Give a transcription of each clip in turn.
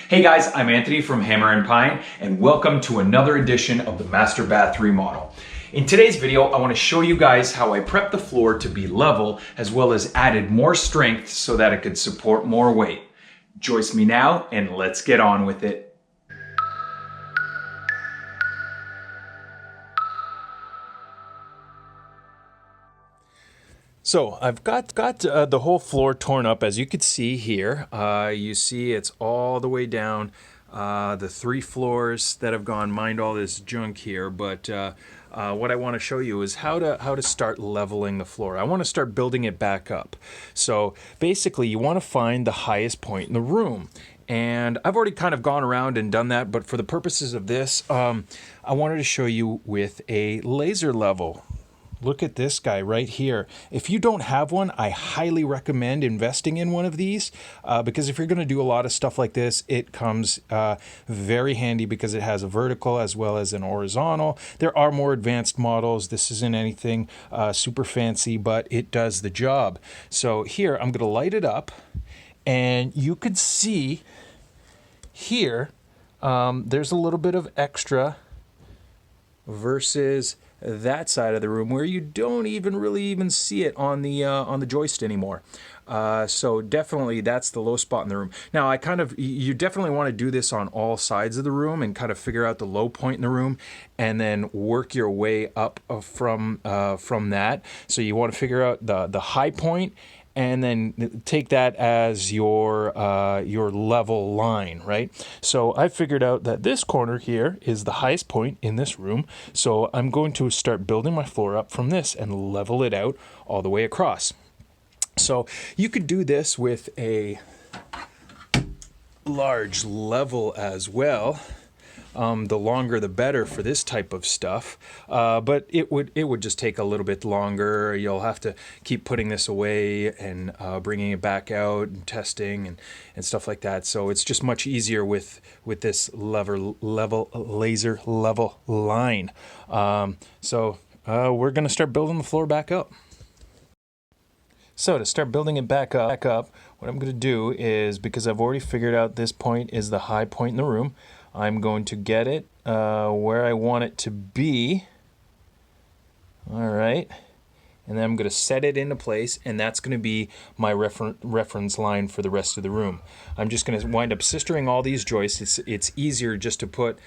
Hey guys, I'm Anthony from Hammer and Pine, and welcome to another edition of the Master Bath Remodel. In today's video, I want to show you guys how I prepped the floor to be level, as well as added more strength so that it could support more weight. Joist me now, and let's get on with it. So I've got the whole floor torn up, as you can see here. You see it's all the way down, the 3 floors that have gone, mind all this junk here, but what I want to show you is how to start leveling the floor. I want to start building it back up. So basically you want to find the highest point in the room. And I've already kind of gone around and done that, but for the purposes of this, I wanted to show you with a laser level. Look at this guy right here. If you don't have one, I highly recommend investing in one of these because if you're going to do a lot of stuff like this, it comes very handy because it has a vertical as well as an horizontal. There are more advanced models. This isn't anything super fancy, but it does the job. So here, I'm going to light it up, and you could see here, there's a little bit of extra versus that side of the room where you don't really see it on the joist anymore. So definitely that's the low spot in the room. Now you definitely want to do this on all sides of the room and kind of figure out the low point in the room and then work your way up from that. So you want to figure out the high point and then take that as your level line, right? So I figured out that this corner here is the highest point in this room. So I'm going to start building my floor up from this and level it out all the way across. So you could do this with a large level as well. The longer the better for this type of stuff, but it would just take a little bit longer. You'll have to keep putting this away and bringing it back out and testing and stuff like that. So it's just much easier with this laser level line. So we're going to start building the floor back up. So to start building it back up, what I'm going to do is, because I've already figured out this point is the high point in the room, I'm going to get it where I want it to be. All right. And then I'm going to set it into place, and that's going to be my reference line for the rest of the room. I'm just going to wind up sistering all these joists. It's easier just to put,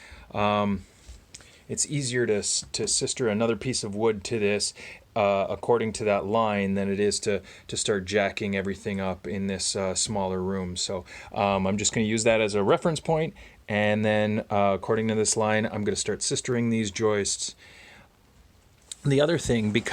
it's easier to sister another piece of wood to this according to that line than it is to start jacking everything up in this smaller room. So I'm just going to use that as a reference point. And then according to this line, I'm going to start sistering these joists. The other thing, the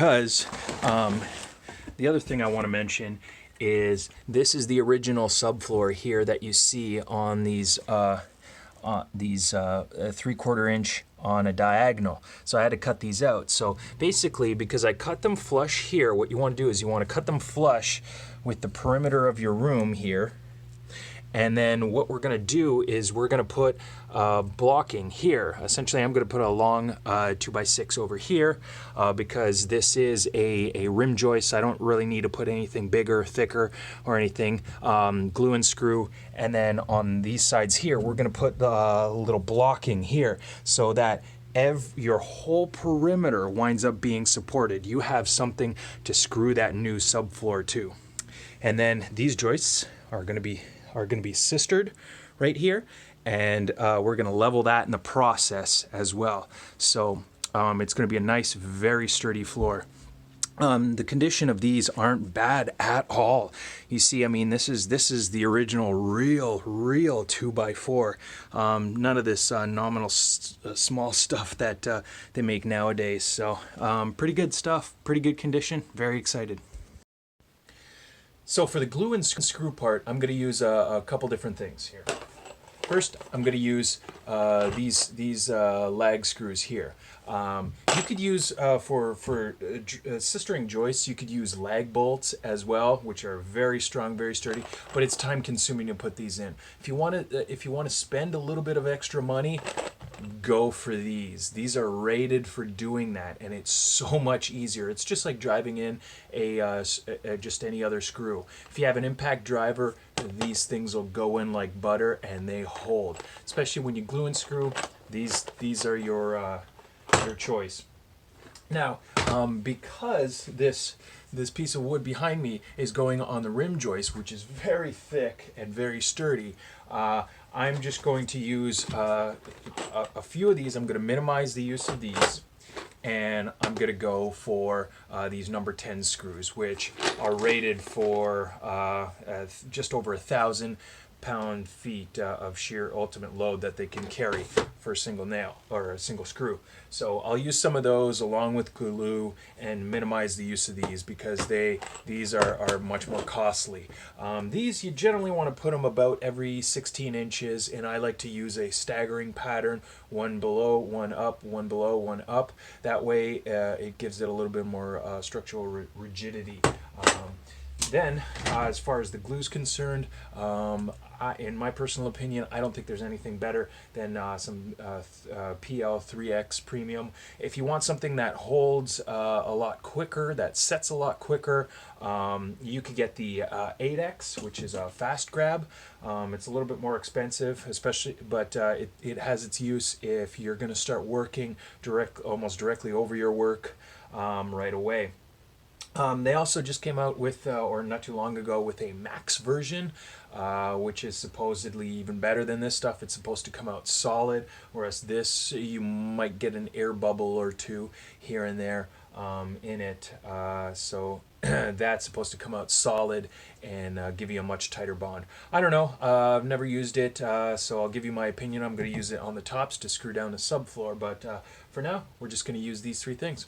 other thing I want to mention is this is the original subfloor here that you see on these 3/4 inch on a diagonal. So I had to cut these out. So basically, because I cut them flush here, what you want to do is you want to cut them flush with the perimeter of your room here. And then what we're going to do is we're going to put blocking here. Essentially, I'm going to put a long 2x6 over here because this is a rim joist. I don't really need to put anything bigger, thicker, or anything. Glue and screw. And then on these sides here, we're going to put a little blocking here so that your whole perimeter winds up being supported. You have something to screw that new subfloor to. And then these joists are going to be sistered right here, and we're going to level that in the process as well. So it's going to be a nice, very sturdy floor. The condition of these aren't bad at all. You see, I mean, this is the original real 2x4. None of this nominal small stuff that they make nowadays. So pretty good stuff, pretty good condition. Very excited. So for the glue and screw part, I'm going to use a couple different things here. First, I'm going to use these lag screws here. You could use for sistering joists, you could use lag bolts as well, which are very strong, very sturdy. But it's time consuming to put these in. If you want to spend a little bit of extra money, go for these. These are rated for doing that, and it's so much easier. It's just like driving in just any other screw. If you have an impact driver, these things will go in like butter, and they hold. Especially when you glue and screw, these are your choice. Now, because this piece of wood behind me is going on the rim joist, which is very thick and very sturdy, I'm just going to use a few of these. I'm going to minimize the use of these, and I'm going to go for these number 10 screws, which are rated for just over 1,000 pound-feet of sheer ultimate load that they can carry for a single nail or a single screw. So I'll use some of those along with glue and minimize the use of these because these are much more costly. These you generally want to put them about every 16 inches, and I like to use a staggering pattern, one below, one up, one below, one up. That way it gives it a little bit more structural rigidity. Then, as far as the glue is concerned, in my personal opinion, I don't think there's anything better than some PL3X Premium. If you want something that holds a lot quicker, that sets a lot quicker, you could get the 8X, which is a fast grab. It's a little bit more expensive, but it has its use if you're going to start working almost directly over your work right away. They also just came out with, or not too long ago, with a max version, which is supposedly even better than this stuff. It's supposed to come out solid, whereas this, you might get an air bubble or two here and there in it. So that's supposed to come out solid and give you a much tighter bond. I don't know. I've never used it, so I'll give you my opinion. I'm going to use it on the tops to screw down the subfloor, but for now, we're just going to use these three things.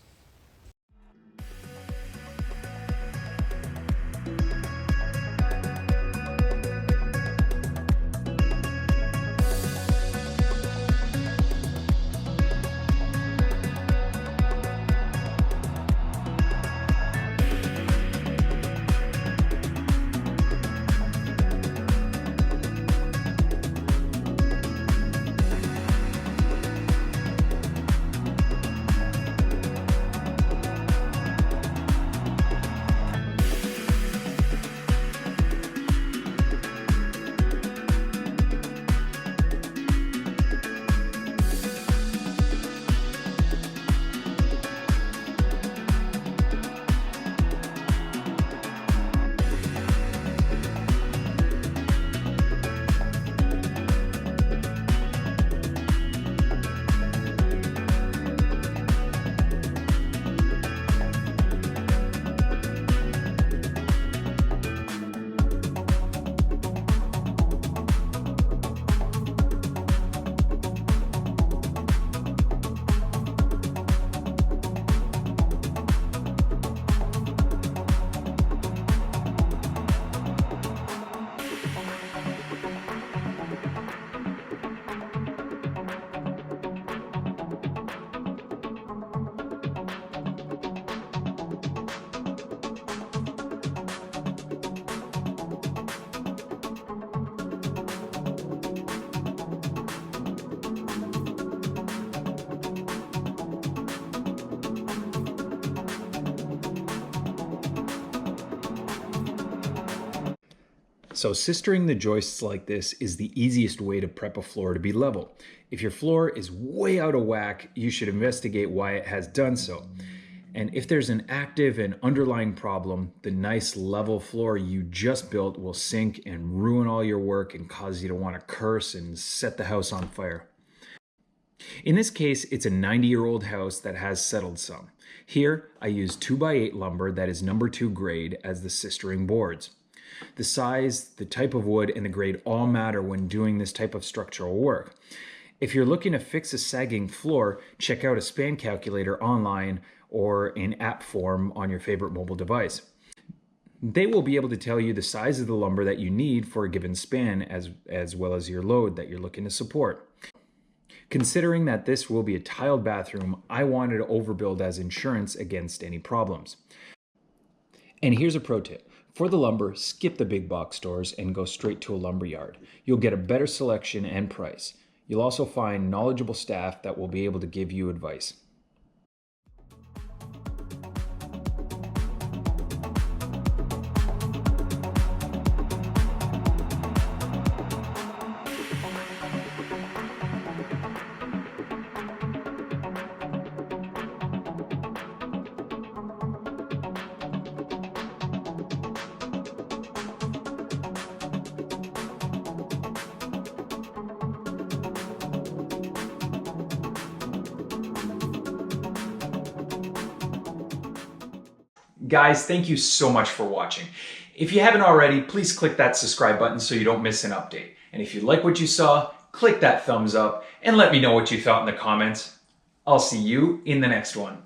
So sistering the joists like this is the easiest way to prep a floor to be level. If your floor is way out of whack, you should investigate why it has done so. And if there's an active and underlying problem, the nice level floor you just built will sink and ruin all your work and cause you to want to curse and set the house on fire. In this case, it's a 90-year-old house that has settled some. Here, I use 2x8 lumber that is number 2 grade as the sistering boards. The size, the type of wood, and the grade all matter when doing this type of structural work. If you're looking to fix a sagging floor, check out a span calculator online or in app form on your favorite mobile device. They will be able to tell you the size of the lumber that you need for a given span as well as your load that you're looking to support. Considering that this will be a tiled bathroom, I wanted to overbuild as insurance against any problems. And here's a pro tip. For the lumber, skip the big box stores and go straight to a lumber yard. You'll get a better selection and price. You'll also find knowledgeable staff that will be able to give you advice. Guys, thank you so much for watching. If you haven't already, please click that subscribe button so you don't miss an update. And if you like what you saw, click that thumbs up and let me know what you thought in the comments. I'll see you in the next one.